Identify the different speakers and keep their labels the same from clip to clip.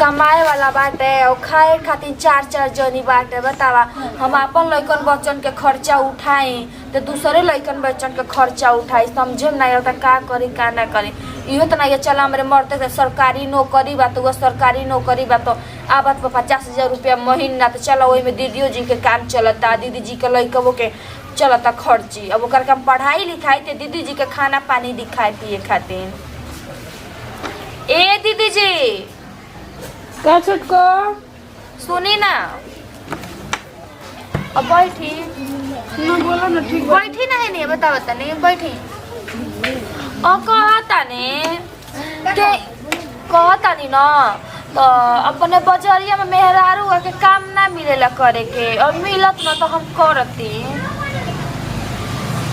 Speaker 1: कमाए वाला बाटे और खाए खातिर चार चार जनी बाटे। बतावा हम अपन लइकन बच्चन के खर्चा उठाई तो दूसरे लइकन बच्चन के खर्चा उठाई, समझे नहीं होता का करी का ना करी। इहो तो नहीं चला हमारे मरते थे सरकारी नौकरी बा तो वह सरकारी नौकरी बा तो आबत पर 50,000 रुपया महीना तो चलो वही में दीदियों जी के काम चलता, दीदी जी के लइकबो के चलता खर्ची। अब ओकर हम पढ़ाई लिखाई ते दीदी जी के खाना पानी दिखाए पिए खातिर। ए दीदी जी
Speaker 2: का छोटको
Speaker 1: सुनी ना, अब बैठी
Speaker 2: ना बोला ना ठीक
Speaker 1: बैठी ना है नहीं बता बता नहीं बैठी। और कहता ने के कहता नहीं ना तो अपने बजरिया में मेहरारू के काम ना मिलेला करे के और मिलत ना तो हम करती।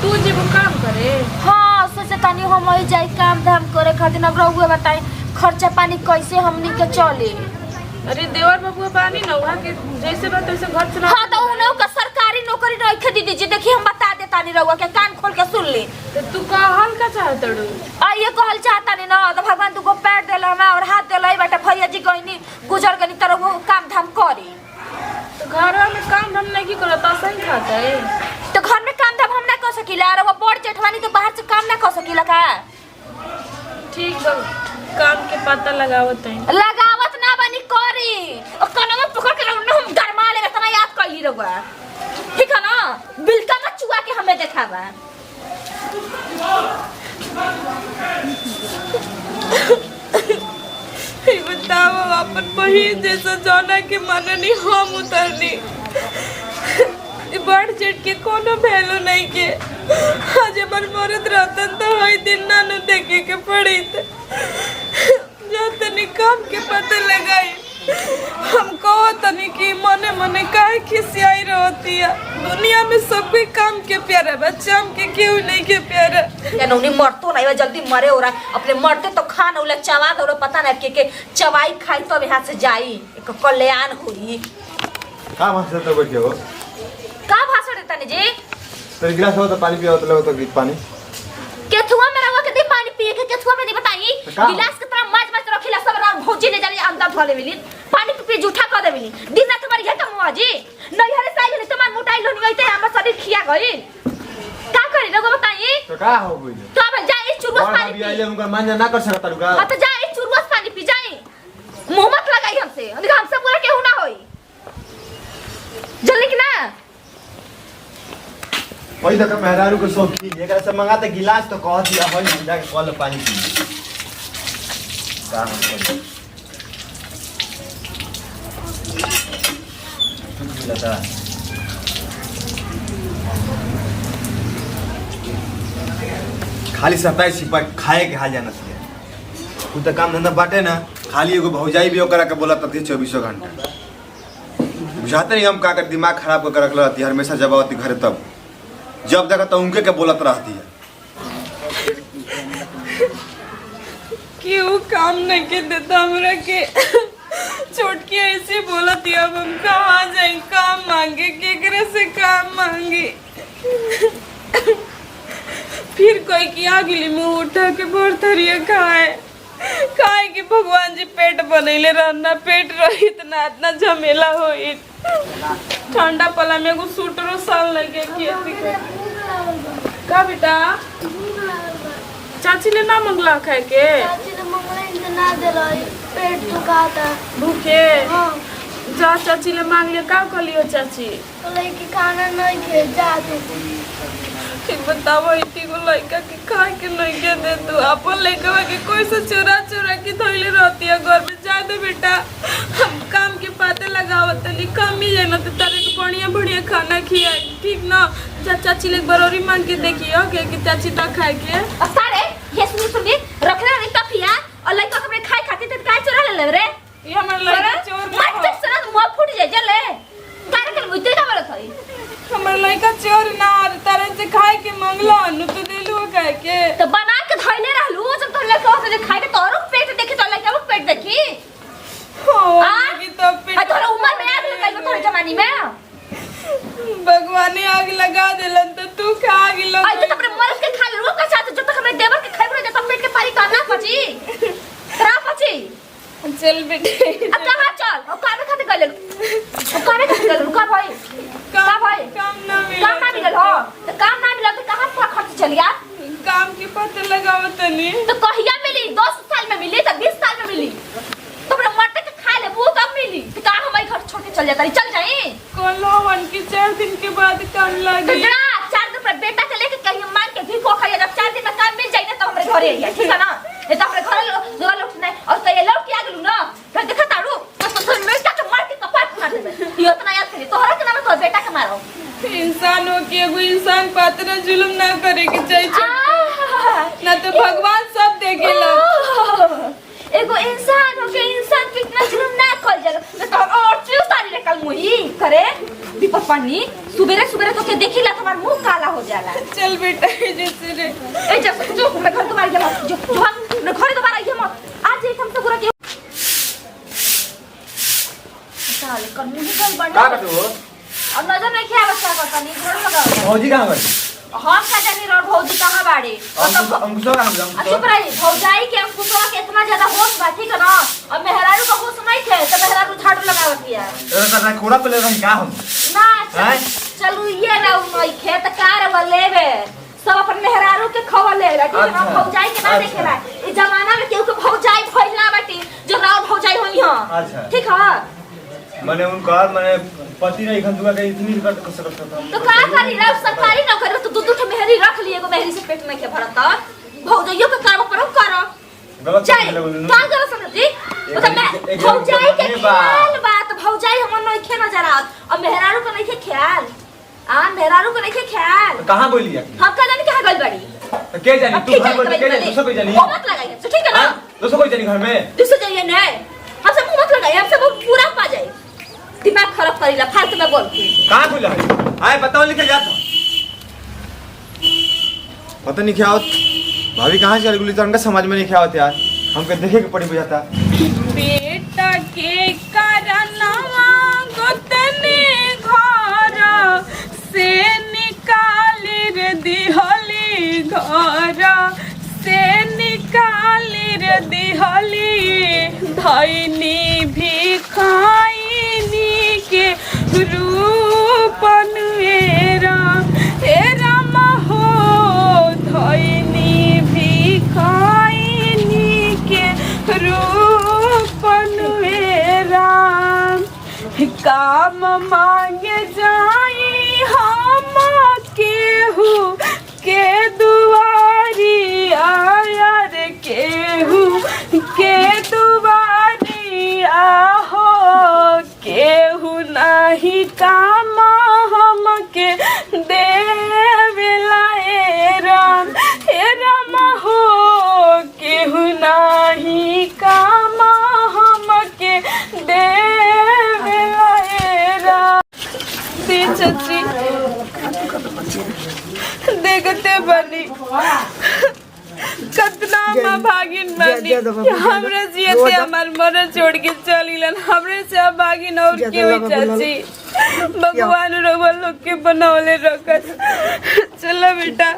Speaker 2: तू जी वो काम करे।
Speaker 1: हाँ सोचे तानी हम ही जाई काम धाम करे खातिर। अब रहुए बताई खर्चा पानी कैसे हमनी के चले।
Speaker 2: अरे देवर बाबू पानी ना वहाँ के जैसे बात वैसे घर चला।
Speaker 1: हाँ तो उन्हें का सरकारी नौकरी रखे दीदी जी। देखिए हम बता देता नहीं रहुआ के कान खोल के सुन ली।
Speaker 2: तो तू कहल का चाहत रू?
Speaker 1: ये कहल चाहता नहीं ना तो भगवान तुको पैर देला मैं और हाथ देला बेटा भैया जी गईनी गुजर गनी तरह वो काम धाम करी।
Speaker 2: तो घर में काम धाम नहीं की करत सही खाता है।
Speaker 1: तो घर में काम धाम हम ना कर सकीला और वो बड़ जेठवानी तो बाहर से काम ना कर सकीला का।
Speaker 2: ठीक बा काम के पता लगावत है।
Speaker 1: लगावत ना बनी करी और कनमा पकड़ के हम गरमा लेगा तना याद कर ली रहुआ। ठीक है ना बिल्का मत चुआ के हमें देखावा।
Speaker 2: बताओ अपन बहिन जैसा जाना के मननी हम उतरनी बढ़ चढ़ के कोनो वैल्यू नहीं के। आज हमार मरद रहतन तो हई दिन ना न देखे के पड़ी तनी काम के पता लगाई। हम कहो तनी कि मने मने काहे खिसियाई रहती है। दुनिया में सब कोई काम के प्यारा बच्चा हम के क्यों नहीं के प्यारा।
Speaker 1: यानी उन्हें मरतो नहीं जल्दी मरे हो रहा अपने मरते तो खान उले चबा दो पता नहीं के चबाई खाई तो यहाँ से जाई एक कल्याण हुई।
Speaker 3: का भाषण तो बैठे हो?
Speaker 1: का भाषण देता नहीं जी?
Speaker 3: तो गिलास हो तो पानी पियो तो लो तो पानी
Speaker 1: केथुआ में रहुआ के दे पानी पिए के केथुआ में नहीं बताई। गिलास के तरह माज माज रखिला सब रात भौजी ले जाली अंदर धोले मिली पानी पी जूठा कर दे मिली दिन रात तुम्हारी है कम हुआ जी नहीं हरे साई ले तुम्हार मोटाई लोनी होते हमर शरीर खिया गई का करी रहुआ बताई।
Speaker 3: तो का हो गई
Speaker 1: तो अब जा इस चुरवस पानी पी।
Speaker 3: आइले उनका मान्य ना कर सकता रुका।
Speaker 1: हां तो जा इस चुरवस पानी पी जाई मुंह मत लगाई हमसे हमसे पूरा केहू ना होई जल्दी कि ना।
Speaker 3: वही तक मेहरारू को शौकीन एकरा से मंगाते गिलास तो कह दिया होई जाके कल पानी पी का लता खाली सताई सिपा खाए के हाल जाना चाहिए। तू तो काम धंधा बाटे ना खाली एगो भौजाई भी ओकरा के बोला तथी 24 घंटा बुझाते नहीं हम का कर दिमाग खराब कर रखल रहती हमेशा जब आती घरे तब जब देखा तो उनके के बोलत रहती है।
Speaker 2: क्यों काम नहीं के देता हमरा के छोटकी ऐसे बोलत है। अब हम कहाँ जाए काम मांगे केकरे से काम मांगे। फिर कोई की आगली मुंह उठा के भरथरिया खाए कि भगवान जी पेट बनैले रहना पेट रहित ना इतना झमेला होई। ठंडा पला में एगो सूटरो साल लगे खेती का बेटा चाची ने ना मंगला खाए के।
Speaker 4: चाची ने मंगला इतना दे रही पेट दुखाता
Speaker 2: भूखे जा चाची ले मांग लिया का कर लियो चाची
Speaker 4: बोले कि खाना नहीं खे जा तू।
Speaker 2: ठीक बताओ इतनी को लड़का के खाए के नहीं के दे तू अपन लड़का के कोई से चुरा चुरा के धोइले रहती है घर में जा दे बेटा। हम काम के पाते लगावत तनी कमी जाए ना तो तारे को बढ़िया बढ़िया खाना खियाई ठीक ना। जा चाची ले बरोरी मांग के देखियो कि चाची ना खाए के।
Speaker 1: सारे ये सुनी रखना नहीं टफिया और लड़का अपने खाए खाते तो काय चुरा ले रे।
Speaker 2: ये हमर लड़का चोर
Speaker 1: मत
Speaker 2: ना
Speaker 1: सुना मुंह फूट जाए जले कारे के मुझे का बोलत हई।
Speaker 2: हमर लड़का चोर ना तारे से खाए के मंगला नु तो देलु खाए के
Speaker 1: तो बना के धइले रहलू जब तो लड़का से खाए के तोरो पेट देखी तो लड़का वो पेट देखी।
Speaker 2: हो
Speaker 1: की
Speaker 2: तो पेट
Speaker 1: तोरा उम्र में आग लगाई तोरे जवानी में
Speaker 2: भगवान ने आग लगा देलन तो तू खा गिलो।
Speaker 1: आई तो अपने मर्द के खा ले रोक का चाहते जो तक हमरे देवर के खाई रहे तो पेट के पारी करना पची तरा पची
Speaker 2: चल बेटे
Speaker 1: अब
Speaker 2: के पता लगावत तनी।
Speaker 5: तो कहिया मिली? 10 साल में मिली तो 20 साल में मिली? तुमरे मरते के खा ले वो कब मिली? तो का हमारे घर छोटे चल जाता चल जाई?
Speaker 2: कोलावन के 4 दिन के बाद काम
Speaker 5: तो
Speaker 2: लगी।
Speaker 5: जरा 4 दिन पर बेटा के लेके कहीं मांग के भी को खाया जब 4 दिन में काम मिल जाए ना तो हमरे घरे आई ठीक है ना? ये तो हमरे घर लौट नहीं और तो ये लौट के आ गेलू ना फिर देखा तारू तो बेटा के मार के कपाट फाड़ देबे। ये तो ना याद करी तोहरा के नाम तो बेटा के मारो।
Speaker 2: इंसान हो के एगो इंसान पात्र जुल्म ना करे के चाहिए ना तो भगवान सब देखेला।
Speaker 5: एगो इंसान हो के इंसान पे इतना जुल्म ना कर जाला तो और क्यों सारी निकल मुही करे विपत पानी सुबेरे सुबेरे तो के देखिला तुम्हार मुंह काला हो जाला।
Speaker 2: चल बेटा जैसे रे
Speaker 5: ए जब जो मैं घर तुम्हारे के मत जो हम घर दोबारा ये मत आज एक हम तो पूरा के साले कर मुंह गल
Speaker 3: का
Speaker 5: बना
Speaker 3: करते हो?
Speaker 5: और नजर नहीं क्या बच्चा करता नहीं घर लगाओ।
Speaker 3: भौजी कहाँ गई?
Speaker 5: हम का जानी रोड भौजी कहां बाड़े
Speaker 3: अंकुशो कहाँ गई?
Speaker 5: अच्छी पढ़ाई भौजाई के अंकुशवा के इतना ज्यादा होश बा ठीक है ना और मेहरारू का होश नहीं थे तो मेहरारू झाड़ू लगावत किया
Speaker 3: अरे खोड़ा पे ले रही का हम?
Speaker 5: ना
Speaker 3: हैं?
Speaker 5: चलू ये ना नहीं खेत कार लेवे सब अपन मेहरारू के खबर ले ठीक है ना
Speaker 3: अच्छा,
Speaker 5: भौजाई के ना
Speaker 3: अच्छा।
Speaker 5: देखेला इस जमाना में केहू के भौजाई भइला बाटी जो राव भौजाई होई हां
Speaker 3: अच्छा।
Speaker 5: ठीक है
Speaker 3: मैंने उनका मैंने पति नहीं खंदुआ के इतनी कर सकता था।
Speaker 5: तो का करी राव सरकारी नौकरी में तो दू ठे मेहरी रख लिए एगो मेहरी से पेट में के भरत भौजाइयो के काम करो करो
Speaker 3: गलत
Speaker 5: जाई
Speaker 3: समझ लगल
Speaker 5: का करो समझी मतलब मैं भौजाई के ख्याल बात भौजाई हमन नहीं खे नजर आवत और मेहरारू को नहीं खे ख्याल मेहरारू को नहीं खे ख्याल
Speaker 3: कहाँ बोली है?
Speaker 5: हम का जानी कहां गइल बाड़ी
Speaker 3: के जानी तू घर पर के जानी दूसरा कोई जानी?
Speaker 5: मत लगाइए तो ठीक है ना
Speaker 3: दूसरा कोई जानी घर में?
Speaker 5: दूसरा जाइए नहीं हमसे मुंह मत लगाइए हमसे वो पूरा पा जाए दिमाग खराब करीला फालतू में बोल के
Speaker 3: कहाँ खुला है? आए बताओ लिखे जाता पता नहीं क्या होत भाभी कहाँ चल गुली तो उनका समझ में नहीं क्या होता यार हमको देखे के पड़ी बुझाता।
Speaker 2: बेटा के करनवा गोतने घर से निकाल रे दिहली घर से निकाल रे दिहली धैनी भी खाइनी के रूपन एरा महो धैनी भी खाइनी के रूपन काम मांगे जाई हम केहू के दुआरी आयर केहू के दुआरी आहो केहू नहीं काम हम के देवेला एराम हो केहू नहीं काम हम के देवेला चाची देखते बनी कतना माँ भागिन बनी हमरे जियते हमार मर छोड़ के चलीलन हमरे से भागिन और क्यों चाची भगवान रवा लोग के बनौले रखत चलो बेटा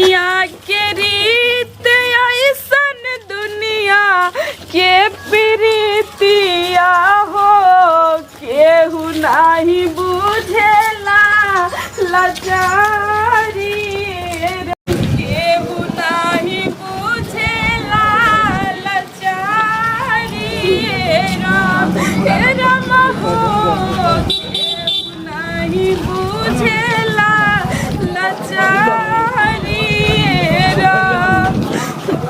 Speaker 2: यहाँ के रीत ऐसन दुनिया के प्रीतिया हो केहू नहीं बुझेला लाचारी केहू नहीं बुझेला लाचारी राम हो केहू नहीं बुझेला लाचारी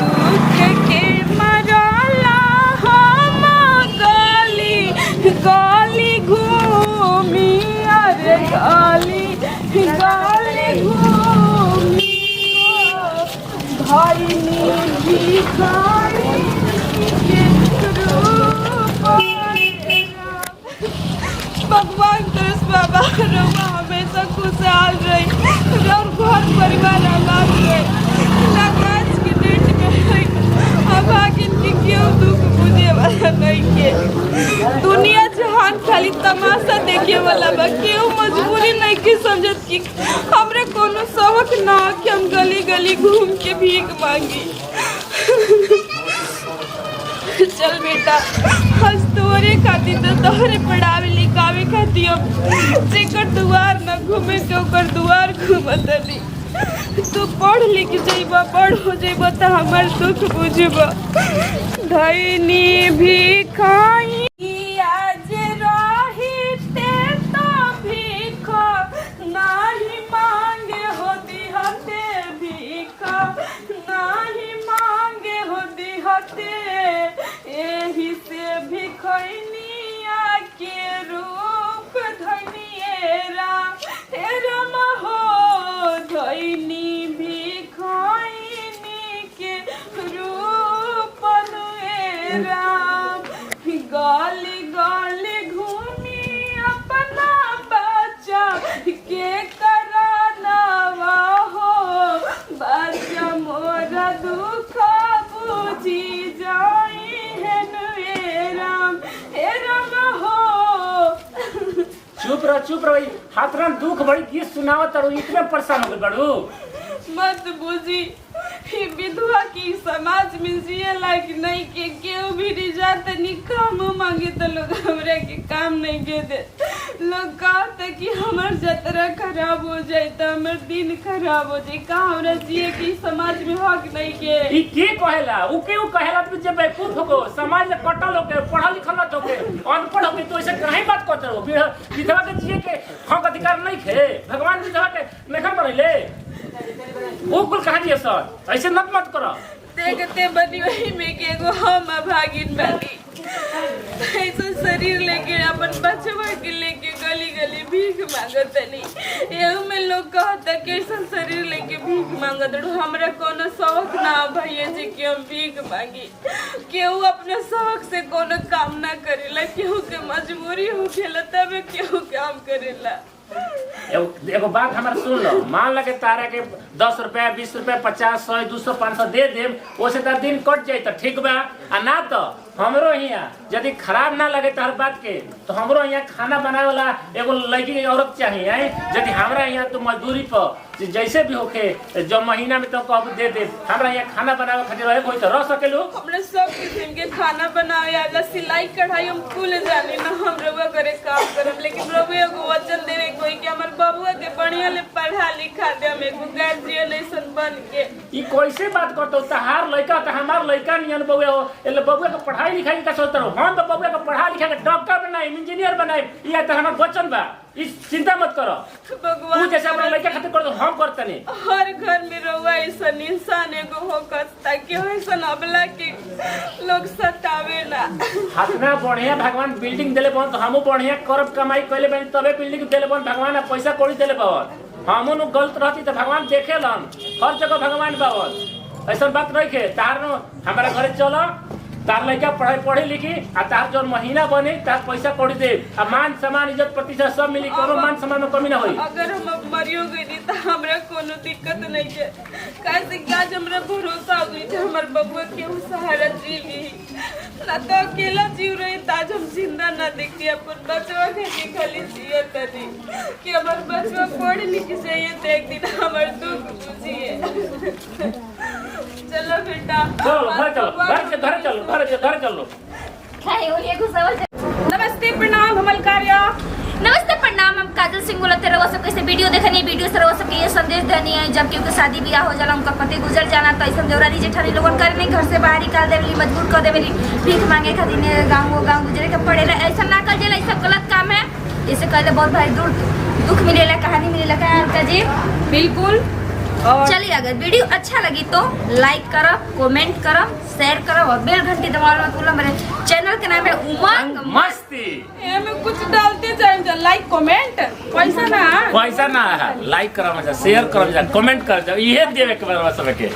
Speaker 2: दुख के मरला हम गली गली घूमी अरे गली गली घूमी धैनी भिखारी के रूप भगवान तरस बाबा रवा हमेशा खुशहाल रही और घर परिवार आबाद रहे आज के डेट में अभागिन के क्यों दुख बुझे वाला नहीं के दुनिया जहान खाली तमाशा देखे वाला बा क्यों मजबूरी नहीं के समझत कि हमरे कोनो सबक ना कि हम गली गली घूम के भीख मांगी चल बेटा आज तोरे खातिर तो तोहरे पढ़ावे लिखावे खातिर जेकर दुआर न घूमे के ओकर दुआर घूमत नहीं तू पढ़ लिख जइब बड़ हो जइब तो हमार दुख बुझब धैनी भी खाई आज रहिते तो भीख नाही मांगे हो दिहते भीख नाही मांगे हो दिहते एही से भिखैनिया के रूप धनिएरा राम हो धैनी भिखैनी के रूप राम गली गली घूमी अपना बच्चा के करानवा हो बच्चा मोरा दुख बुझी जाई है राम हो।
Speaker 6: चुप रहो हाथरन दुख बड़ी गीत सुनावत और इतने परेशान हो गए बड़ू
Speaker 2: मत बुझी ही विधवा की समाज में जिए लायक नहीं के केहू भी नहीं जाते नहीं काम मांगे तो लोग हमरा के काम नहीं के दे लोग कहते कि हमार जतरा खराब हो जाए तो हमार दिन खराब हो जाए का हमरा जिए की समाज में हक नहीं के
Speaker 6: ई के कहेला उ के कहेला तू जब बेवकूफ हो समाज में कटल होके पढ़ल लिखल न होके अनपढ़ होके तो ऐसे काहे बात करत रहो विधवा के जिए के हक अधिकार नहीं खे भगवान विधवा के नहीं बनैले वो कुल कहानी है सर ऐसे मत करो
Speaker 2: देखते बनी वही में के एगो हम भागिन बानी ऐसा शरीर लेके अपन बचवा के लेके गली गली भीख मांगत नहीं एहू में लोग कहता कैसा शरीर लेके भीख मांगत हमरा कोनो शौक ना भैया जी कि हम भीख मांगी केहू अपने शौक से कोनो काम ना करेला केहू के मजबूरी हो खेला तब केहू काम करेला
Speaker 6: एगो बात हमारा सुन लो मान लगे तारा के 10 रुपया 20 रुपया 50 100 200 500 दे देम ओसे तार दिन कट जाए तो ठीक बा आ ना तो हमरो यहाँ यदि खराब ना लगे तार बात के तो हमरो यहाँ खाना बनावे वाला एगो लड़की औरत चाहिए यदि हमरा यहाँ तो मजदूरी पर जैसे भी होके जो महीना में तो कब दे दे हमरा यहाँ खाना बनावे खातिर रहे कोई तो रह सकेलू
Speaker 2: हमरा सब किस्म के खाना बनावे आला सिलाई कढ़ाई हम कुल जाने ना हम रउआ करे काम करब लेकिन रउआ एगो वचन देवे कोई कि हमर बबुआ के बढ़िया ले पढ़ा लिखा दे हम एगो गार्जियन ऐसन बन के
Speaker 6: ई कैसे बात करतो तहार लड़का त हमार लड़का नियन बबुआ हो एले बबुआ के पढ़ाई लिखाई का सोचत रहो हम तो बबुआ के पढ़ा लिखा के डॉक्टर बनाए इंजीनियर बनाए ई त हमर वचन बा इस चिंता मत करो
Speaker 2: भगवान
Speaker 6: तू जैसे अपना लड़का खातिर कर दो हम करते नहीं
Speaker 2: हर घर में रउआ ऐसन इंसान एगो होकर ताकि ऐसन अबला के लोग सतावे ना
Speaker 6: हाथना बढ़िया भगवान बिल्डिंग देले बन तो हमहु बढ़िया करब कमाई कइले बन तबे बिल्डिंग देले बन भगवान पैसा कौड़ी देले बन हमहु न गलत रहती तो भगवान देखेलन हर जगह भगवान बावन ऐसा बात नहीं के तार हमारा घरे चलो तार लड़का पढ़ी लिखी आ तार जो महीना बने तार पैसा कौड़ी दे आ मान सम्मान इज्जत प्रतिष्ठा सब मिली कोनो मान सम्मान में कमी ना होई
Speaker 2: अगर हम अब मरियो गई तो हमरा कोनो दिक्कत नहीं है कैसे क्या हमरा भरोसा हो गई हमर बबुआ केहू सहारा जी ली ना तो अकेला जीव रही ताज हम जिंदा ना देखती अपन बचवा के खाली जिए तनी कि हमर बचवा पढ़ लिख जाइए तो एक दिन हमर दुख बुझिए चलो बेटा
Speaker 6: चलो घर चलो
Speaker 5: खाए ओलिए घुसावल
Speaker 2: नमस्ते प्रणाम हमल कार्य
Speaker 5: नमस्ते प्रणाम हम काजल सिंह बोलते रहो सब कैसे वीडियो देखनी वीडियो से रहो सबके ये संदेश देनी है जब केहू के शादी ब्याह हो जाला उनका पति गुजर जाना तो ऐसा देवरानी जेठानी लोगन करे नहीं घर से बाहर निकाल देवली मजबूर कर देवली भीख मांगे खातिर गाँव गुजरे के पड़ेला ऐसा ना कर जाला सब गलत काम है इसे कहले बहुत भाई दुख मिलेला कहानी मिलेला का जी
Speaker 2: बिल्कुल
Speaker 5: चलिए अगर वीडियो अच्छा लगी तो लाइक करो कमेंट करो शेयर करो और बेल घंटी दबाओ मत भूलो मेरे चैनल के नाम है उमंग
Speaker 6: मस्ती
Speaker 2: में कुछ डालते जाए लाइक कमेंट पैसा ना
Speaker 6: लाइक करो शेयर करो कमेंट कर जाओ ये देवे के सबके